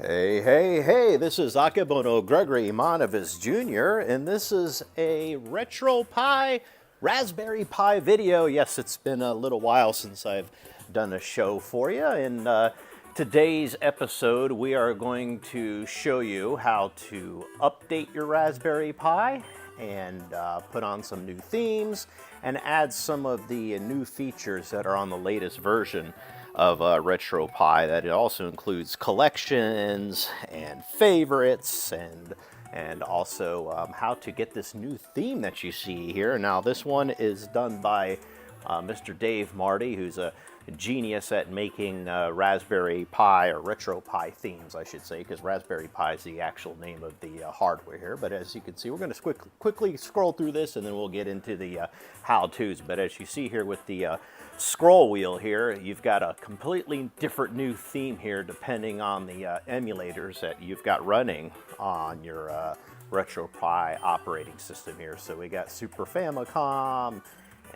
Hey, hey, hey, this is Akebono Gregory Monovis Jr., and this is a RetroPie Raspberry Pi video. Yes, it's been a little while since I've done a show for you. In today's episode, we are going to show you how to update your Raspberry Pi and put on some new themes and add some of the new features that are on the latest version of RetroPie. That it also includes collections and favorites and also how to get this new theme that you see here. Now this one is done by Mr. Dave Marty, who's a genius at making Raspberry Pi, or RetroPie themes, I should say, because Raspberry Pi is the actual name of the hardware here. But as you can see, we're going to quickly scroll through this, and then we'll get into the how-tos. But as you see here with the scroll wheel here, you've got a completely different new theme here depending on the emulators that you've got running on your RetroPie operating system here. So we got Super Famicom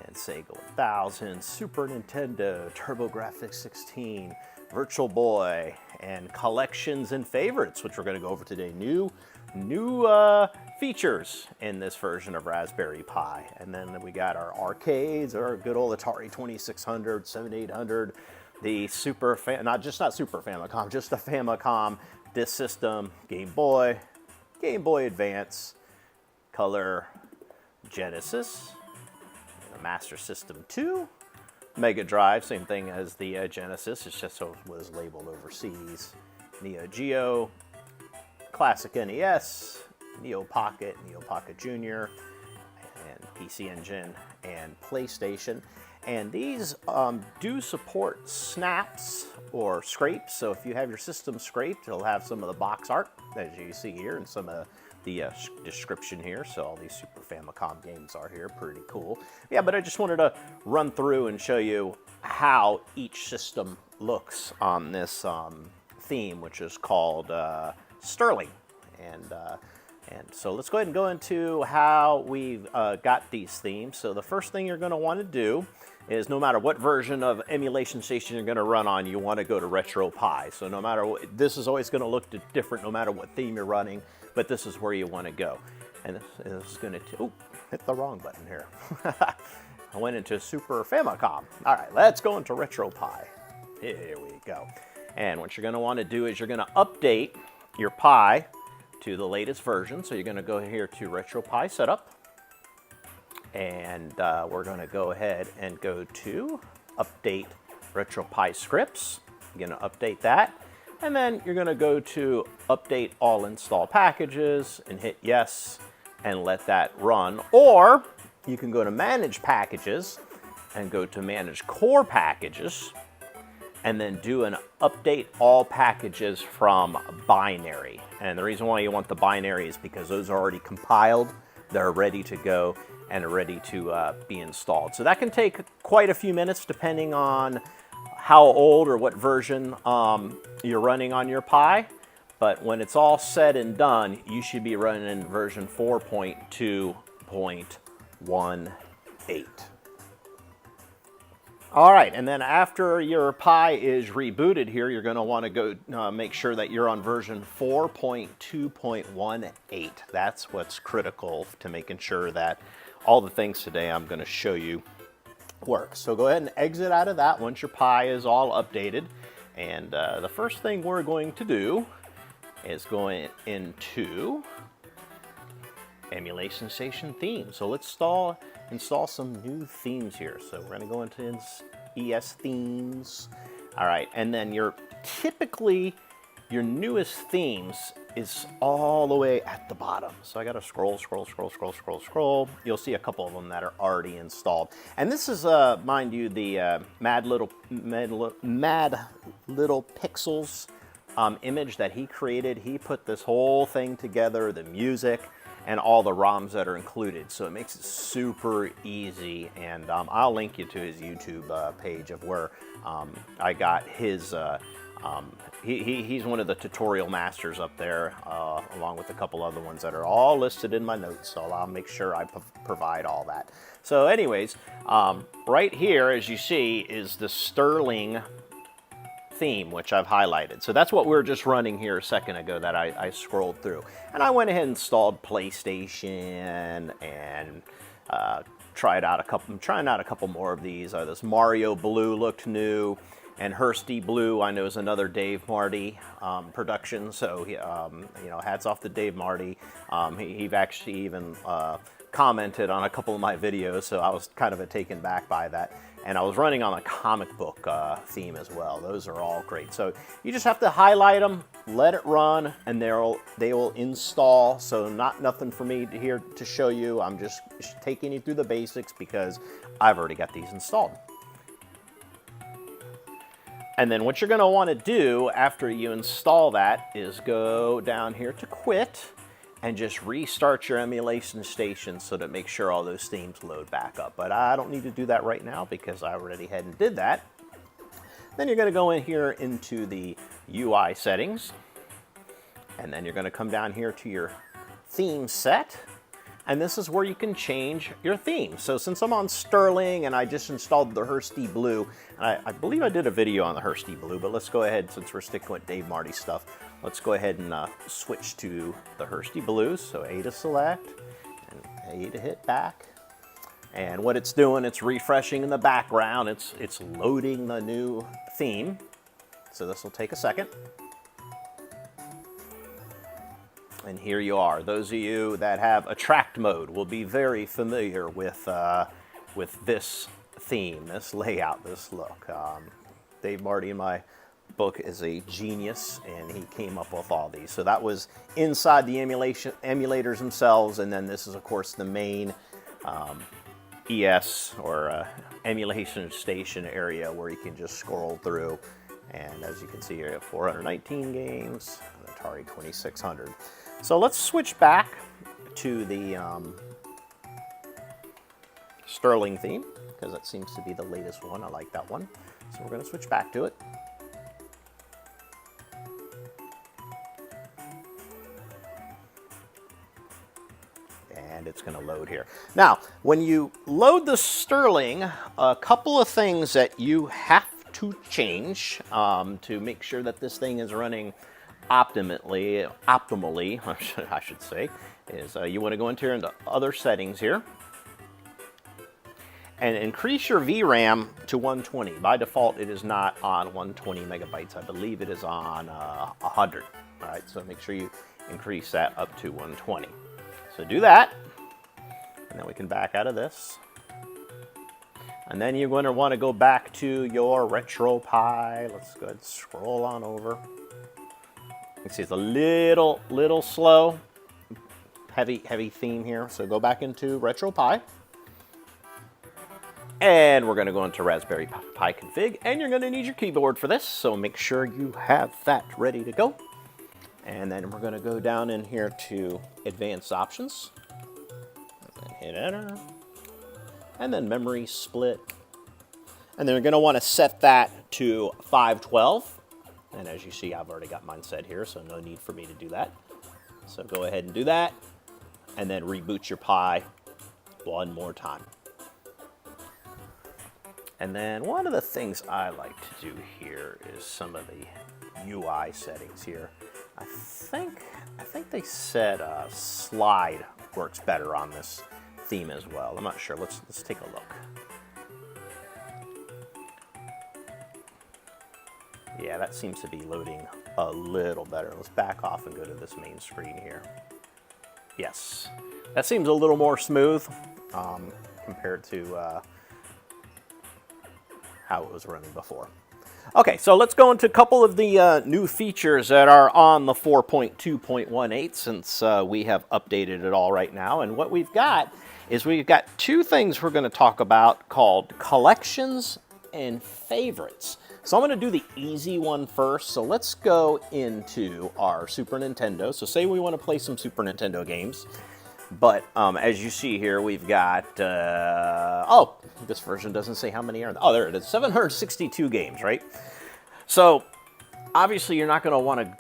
and Sega 1000, Super Nintendo, TurboGrafx 16, Virtual Boy, and collections and favorites, which we're going to go over today. New features in this version of Raspberry Pi. And then we got our arcades, our good old Atari 2600, 7800, the not Super Famicom, just the Famicom disk system, Game Boy Advance, Color, Genesis, Master System 2, Mega Drive, same thing as the Genesis, it's just so it was labeled overseas, Neo Geo, Classic NES, Neo Pocket Junior, and PC Engine, and PlayStation. And these do support snaps or scrapes, so if you have your system scraped, it'll have some of the box art, as you see here, and some of the description here. So all these Super Famicom games are here, pretty cool. Yeah, but I just wanted to run through and show you how each system looks on this theme, which is called Sterling. And so let's go ahead and go into how we've got these themes. So the first thing you're going to want to do is, no matter what version of emulation station you're going to run on, you want to go to RetroPie. So no matter what, this is always going to look different no matter what theme you're running, but this is where you want to go. And this is going to, hit the wrong button here. I went into Super Famicom. All right, let's go into RetroPie. Here we go. And what you're going to want to do is you're going to update your Pi to the latest version. So you're going to go here to RetroPie Setup. And we're going to go ahead and go to Update RetroPie Scripts. You're going to update that. And then you're going to go to Update All Install Packages and hit Yes and let that run. Or you can go to Manage Packages and go to Manage Core Packages and then do an Update All Packages from Binary. And the reason why you want the binary is because those are already compiled, they're ready to go, and are ready to be installed. So that can take quite a few minutes depending on how old or what version you're running on your Pi. But when it's all said and done, you should be running version 4.2.18. All right, and then after your Pi is rebooted here, you're going to want to go make sure that you're on version 4.2.18. That's what's critical to making sure that all the things today I'm going to show you work. So go ahead and exit out of that once your Pi is all updated. And the first thing we're going to do is go into Emulation Station Themes. So let's install some new themes here. So we're going to go into ES Themes. All right, and then your newest themes is all the way at the bottom. So I got to scroll. You'll see a couple of them that are already installed. And this is, mind you, the Mad Little Pixels image that he created. He put this whole thing together, the music, and all the ROMs that are included. So it makes it super easy. And I'll link you to his YouTube page of where I got his, he's one of the tutorial masters up there, along with a couple other ones that are all listed in my notes. So I'll make sure I provide all that. So anyways, right here, as you see, is the Sterling theme, which I've highlighted. So that's what we were just running here a second ago that I scrolled through. And I went ahead and installed PlayStation and trying out a couple more of these. This Mario Blue looked new, and Hursty Blue I know is another Dave Marty production. So you know, hats off to Dave Marty. He's actually even commented on a couple of my videos, so I was kind of taken back by that. And I was running on a comic book theme as well. Those are all great. So you just have to highlight them, let it run, and they will install. So nothing for me here to show you. I'm just taking you through the basics because I've already got these installed. And then what you're going to want to do after you install that is go down here to quit and just restart your emulation station so to make sure all those themes load back up. But I don't need to do that right now because I already had and did that. Then you're going to go in here into the UI settings, and then you're going to come down here to your theme set, and this is where you can change your theme. So since I'm on Sterling and I just installed the Hursty Blue, and I believe I did a video on the Hursty Blue, but let's go ahead, since we're sticking with Dave Marty stuff, let's go ahead and switch to the Hursty Blues. So A to select and A to hit back. And what it's doing, it's refreshing in the background. It's loading the new theme. So this will take a second. And here you are. Those of you that have attract mode will be very familiar with this theme, this layout, this look. Dave Marty in my book is a genius, and he came up with all these. So that was inside the emulators themselves, and then this is of course the main ES or emulation station area where you can just scroll through. And as you can see here, 419 games, an Atari 2600. So let's switch back to the Sterling theme, because that seems to be the latest one. I like that one. So we're going to switch back to it. And it's going to load here. Now, when you load the Sterling, a couple of things that you have to change to make sure that this thing is running optimally, I should say, is you want to go into other settings here and increase your VRAM to 120. By default, it is not on 120 megabytes. I believe it is on 100. All right, so make sure you increase that up to 120. So do that, and then we can back out of this. And then you're going to want to go back to your RetroPie. Let's go ahead and scroll on over. You can see it's a little slow, heavy theme here. So go back into RetroPie. And we're going to go into Raspberry Pi config, and you're going to need your keyboard for this, so make sure you have that ready to go. And then we're going to go down in here to Advanced Options, and hit Enter, and then Memory Split. And then we're going to want to set that to 512. And as you see, I've already got mine set here, so no need for me to do that. So go ahead and do that, and then reboot your Pi one more time. And then one of the things I like to do here is some of the UI settings here. I think they said slide works better on this theme as well. I'm not sure. Let's take a look. Yeah, that seems to be loading a little better. Let's back off and go to this main screen here. Yes, that seems a little more smooth compared to how it was running before. Okay, so let's go into a couple of the new features that are on the 4.2.18 since we have updated it all right now. And what we've got is we've got two things we're going to talk about called collections and favorites. So I'm going to do the easy one first. So let's go into our Super Nintendo. So say we want to play some Super Nintendo games. But as you see here, we've got, oh, this version doesn't say how many are there. Oh, there it is, 762 games, right? So obviously you're not going to want to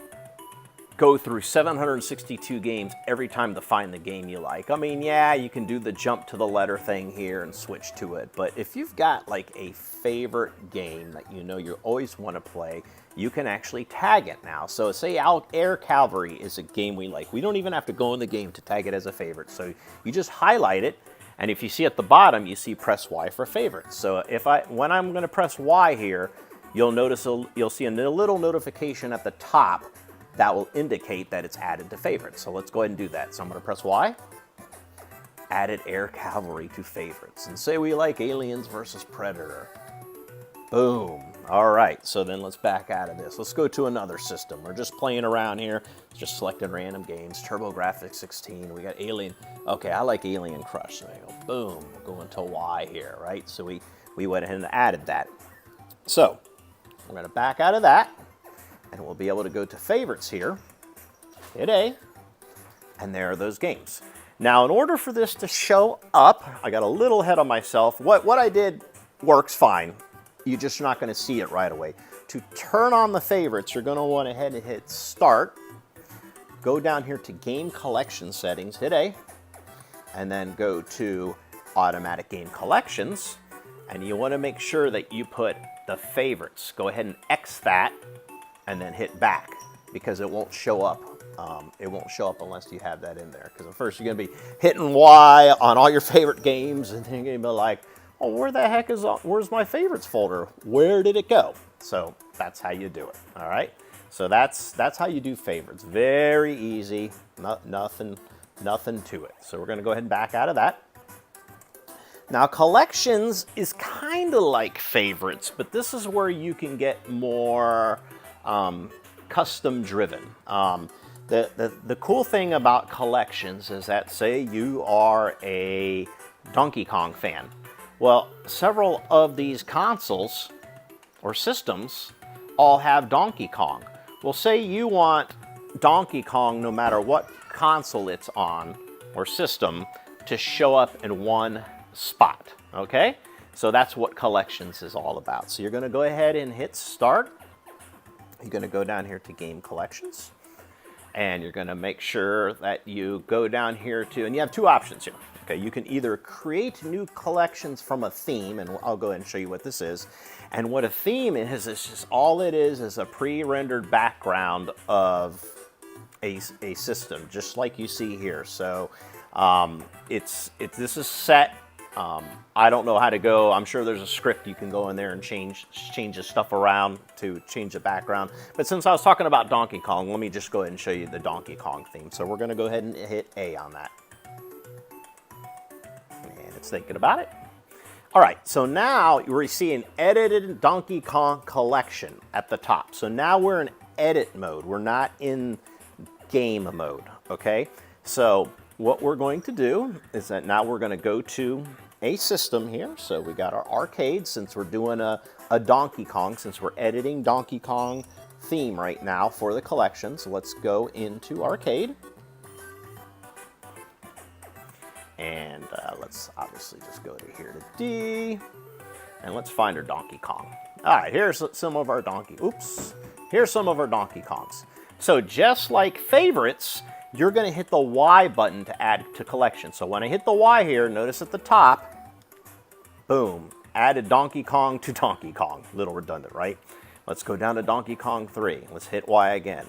go through 762 games every time to find the game you like. I mean, yeah, you can do the jump to the letter thing here and switch to it, but if you've got like a favorite game that you know you always want to play, you can actually tag it now. So say Air Cavalry is a game we like. We don't even have to go in the game to tag it as a favorite. So you just highlight it, and if you see at the bottom, you see press Y for favorites. So when I'm going to press Y here, you'll notice you'll see a little notification at the top that will indicate that it's added to favorites. So let's go ahead and do that. So I'm going to press Y, added Air Cavalry to favorites, and say we like Aliens versus Predator. Boom. All right, so then let's back out of this. Let's go to another system. We're just playing around here, just selecting random games. TurboGrafx 16, we got Alien. Okay, I like Alien Crush. So I go, boom, going to Y here, right? So we went ahead and added that. So we're going to back out of that, and we'll be able to go to favorites here, hit A, and there are those games. Now, in order for this to show up, I got a little ahead of myself. What I did works fine. You're just not going to see it right away. To turn on the favorites, you're going to want to head and hit Start, go down here to Game Collection Settings, hit A, and then go to Automatic Game Collections, and you want to make sure that you put the favorites. Go ahead and X that, and then hit back, because it won't show up. It won't show up unless you have that in there. Because at first you're going to be hitting Y on all your favorite games, and then you're going to be like, oh, where's my favorites folder? Where did it go? So that's how you do it, all right? So that's how you do favorites. Very easy, nothing to it. So we're gonna go ahead and back out of that. Now collections is kind of like favorites, but this is where you can get more custom driven. The cool thing about collections is that, say you are a Donkey Kong fan. Well, several of these consoles or systems all have Donkey Kong. Well, say you want Donkey Kong, no matter what console it's on or system, to show up in one spot, okay? So that's what collections is all about. So you're going to go ahead and hit Start. You're going to go down here to Game Collections, and you're going to make sure that you go down here to, and you have two options here. Okay, you can either create new collections from a theme, and I'll go ahead and show you what this is. And what a theme is just all it is a pre-rendered background of a system, just like you see here. So this is set. I don't know how to go. I'm sure there's a script you can go in there and change the stuff around to change the background. But since I was talking about Donkey Kong, let me just go ahead and show you the Donkey Kong theme. So we're going to go ahead and hit A on that. It's thinking about it. All right, so now we see an edited Donkey Kong collection at the top. So now we're in edit mode. We're not in game mode, okay? So what we're going to do is that now we're going to go to a system here. So we got our arcade, since we're doing a Donkey Kong, since we're editing Donkey Kong theme right now for the collection. So let's go into arcade. And let's obviously just go to here to D, and let's find our Donkey Kong. All right, here's some of our here's some of our Donkey Kongs. So just like favorites, you're going to hit the Y button to add to collection. So when I hit the Y here, notice at the top, boom, added Donkey Kong to Donkey Kong. A little redundant, right? Let's go down to Donkey Kong 3. Let's hit Y again.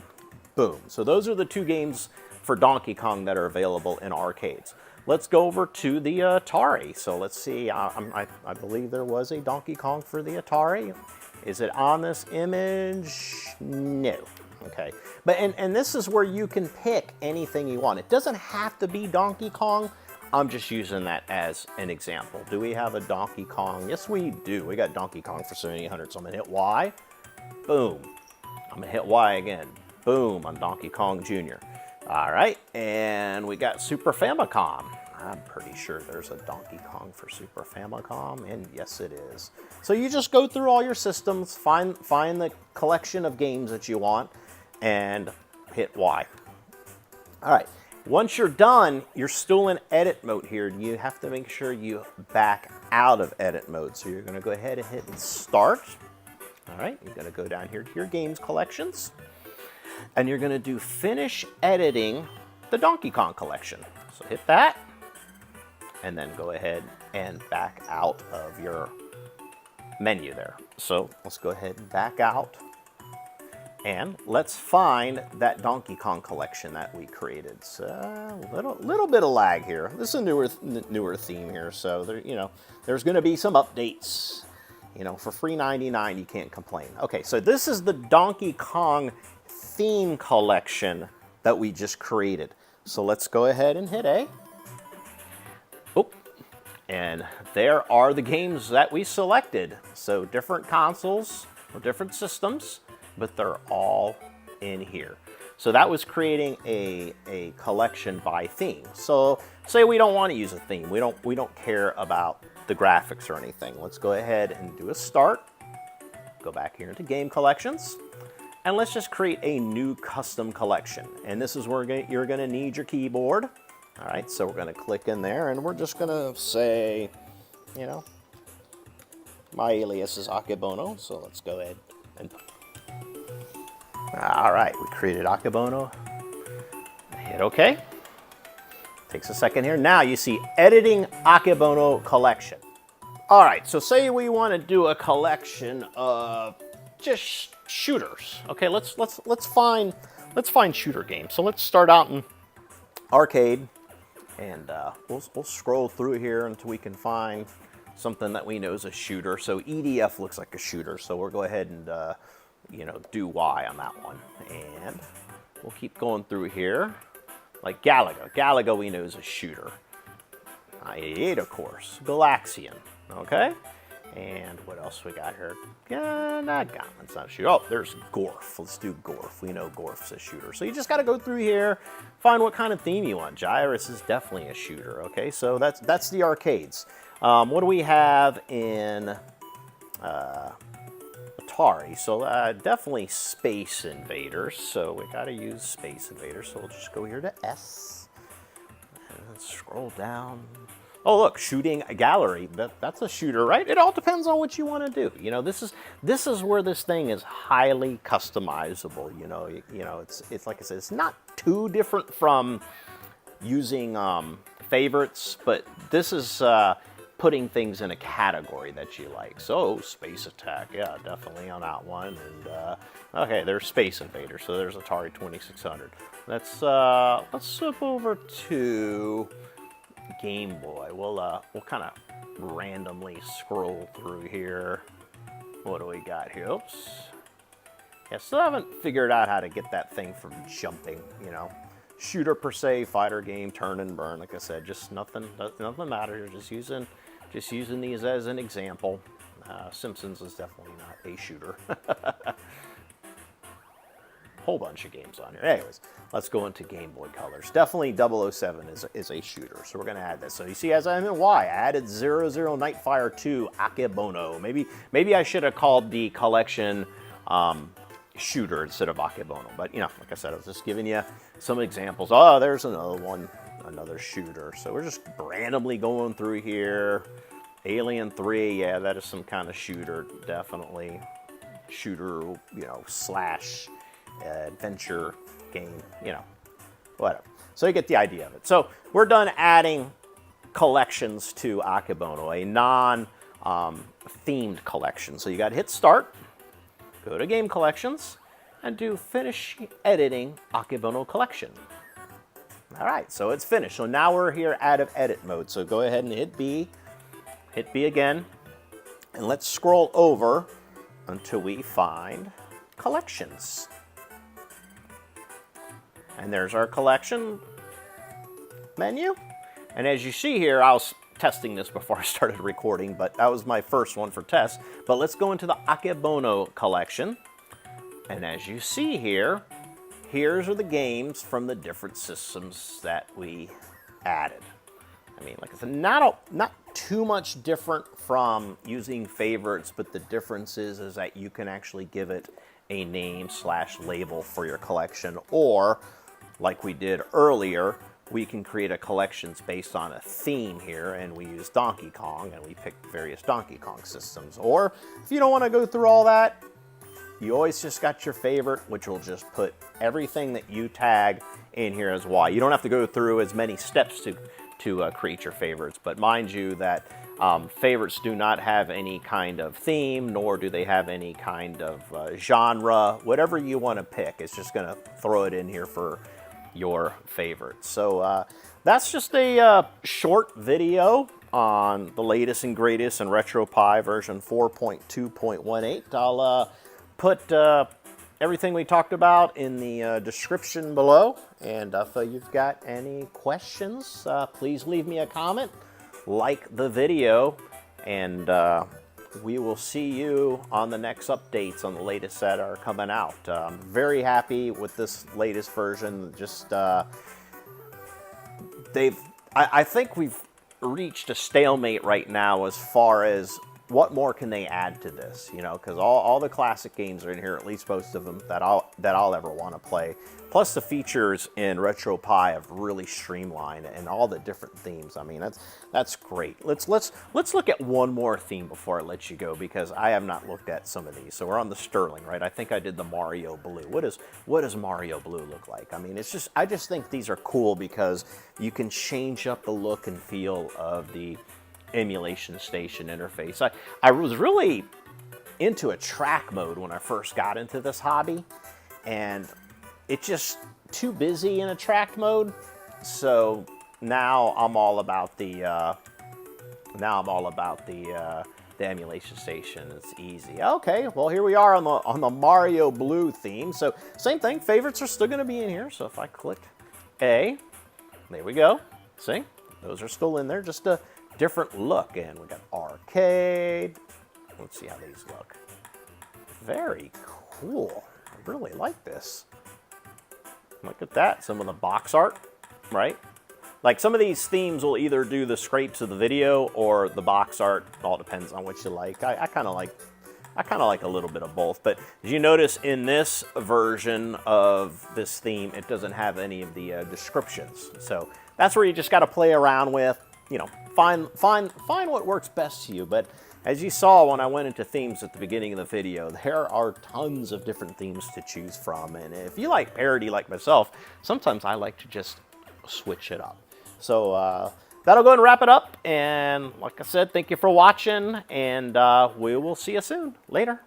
Boom. So those are the two games for Donkey Kong that are available in arcades. Let's go over to the Atari. So let's see, I believe there was a Donkey Kong for the Atari. Is it on this image? No. Okay, but and this is where you can pick anything you want. It doesn't have to be Donkey Kong. I'm just using that as an example. Do we have a Donkey Kong? Yes, we do. We got Donkey Kong for 7800. So I'm gonna hit Y. Boom. I'm gonna hit Y again. Boom on Donkey Kong Jr. All right, and we got Super Famicom. I'm pretty sure there's a Donkey Kong for Super Famicom, and yes, it is. So you just go through all your systems, find the collection of games that you want, and hit Y. All right, once you're done, you're still in edit mode here. You have to make sure you back out of edit mode. So you're gonna go ahead and hit Start. All right, you're gonna go down here to your games collections. and you're going to do finish editing the Donkey Kong collection. So hit that, and then go ahead and back out of your menu there. So let's go ahead and back out, and let's find that Donkey Kong collection that we created. So a little bit of lag here. This is a newer theme here, so there, there's going to be some updates. For free 99, you can't complain. Okay, so this is the Donkey Kong theme collection that we just created. So let's go ahead and hit A. Oh, and there are the games that we selected. So different consoles or different systems, but they're all in here. So that was creating a collection by theme. So say we don't want to use a theme. We don't care about the graphics or anything. Let's go ahead and do a start. Go back here into game collections, and let's just create a new custom collection. And this is where you're going to need your keyboard. All right, so we're going to click in there, and we're just going to say, my alias is Akebono. So let's go ahead and. All right, we created Akebono. Hit OK. Takes a second here. Now you see editing Akebono collection. All right, so say we want to do a collection of just shooters. Okay, let's find shooter games. So let's start out in arcade, and we'll scroll through here until we can find something that we know is a shooter. So EDF looks like a shooter, so we'll go ahead and do Y on that one, and we'll keep going through here. Like Galaga. Galaga we know is a shooter. I-88, of course. Galaxian. Okay? And what else we got here? Not Gauntlet's not a shooter. Oh, there's Gorf. Let's do Gorf. We know Gorf's a shooter. So you just got to go through here, find what kind of theme you want. Gyrus is definitely a shooter. Okay? So that's the arcades. What do we have in Atari? So definitely Space Invaders. So we got to use Space Invaders. So we'll just go here to S and scroll down. Oh, look, shooting a gallery. That's a shooter, right? It all depends on what you want to do. This is where this thing is highly customizable. It's like I said, it's not too different from using favorites, but this is putting things in a category that you like. So Space Attack, yeah, definitely on that one. And okay, there's Space Invaders. So there's Atari 2600. Let's flip over to Game Boy. We'll kind of randomly scroll through here. What do we got here? Oops. Yeah, still haven't figured out how to get that thing from jumping. Shooter per se, fighter game, turn and burn. Like I said, just nothing matters. Just using these as an example. Simpsons is definitely not a shooter. Whole bunch of games on here. Anyways, let's go into Game Boy Colors. Definitely 007 is a shooter, so we're going to add this. So you see, as I'm in Y, I added 00 Nightfire 2 Akebono. Maybe I should have called the collection shooter instead of Akebono. But, like I said, I was just giving you some examples. Oh, there's another one, another shooter. So we're just randomly going through here. Alien 3, yeah, that is some kind of shooter, definitely. Shooter, slash adventure game, whatever. So you get the idea of it. So we're done adding collections to Akebono, a non-themed collection. So you got to hit start, go to game collections, and do finish editing Akebono collection. All right, so it's finished. So now we're here out of edit mode. So go ahead and hit B again, and let's scroll over until we find collections. And there's our collection menu. And as you see here, I was testing this before I started recording, but that was my first one for test. But let's go into the Akebono collection. And as you see here, here's are the games from the different systems that we added. I mean, like I said, not too much different from using favorites, but the difference is that you can actually give it a name / label for your collection, or like we did earlier, we can create a collections based on a theme here, and we use Donkey Kong, and we picked various Donkey Kong systems. Or if you don't want to go through all that, You always just got your favorite, which will just put everything that you tag in here as why. You don't have to go through as many steps to create your favorites, but mind you that favorites do not have any kind of theme, nor do they have any kind of genre. Whatever you want to pick, it's just going to throw it in here for your favorites. So that's just a short video on the latest and greatest in RetroPie version 4.2.18. I'll put everything we talked about in the description below, and if you've got any questions, please leave me a comment, like the video, and we will see you on the next updates on the latest that are coming out. I'm very happy with this latest version. Just I think we've reached a stalemate right now as far as what more can they add to this, you know, because all the classic games are in here, at least most of them that I'll ever want to play. Plus the features in RetroPie have really streamlined, and all the different themes. I mean, that's great. Let's look at one more theme before I let you go, because I have not looked at some of these. So we're on the Sterling, right? I think I did the Mario Blue. What does Mario Blue look like? I mean, I just think these are cool because you can change up the look and feel of the emulation station interface. I was really into a track mode when I first got into this hobby, and it's just too busy in a track mode. So now I'm all about the emulation station. It's easy. Okay, well here we are on the Mario Blue theme. So same thing. Favorites are still going to be in here. So if I click A, there we go. See, those are still in there. Just a different look, and we got arcade. Let's see how these look. Very cool. I really like this. Look at that. Some of the box art, right? Like some of these themes will either do the scrapes of the video or the box art. All depends on what you like. I kind of like a little bit of both. But as you notice in this version of this theme, it doesn't have any of the descriptions. So that's where you just got to play around with, you know, find what works best to you. But as you saw when I went into themes at the beginning of the video, there are tons of different themes to choose from. And if you like parody like myself, sometimes I like to just switch it up. So that'll go and wrap it up. And like I said, thank you for watching, and we will see you soon. Later.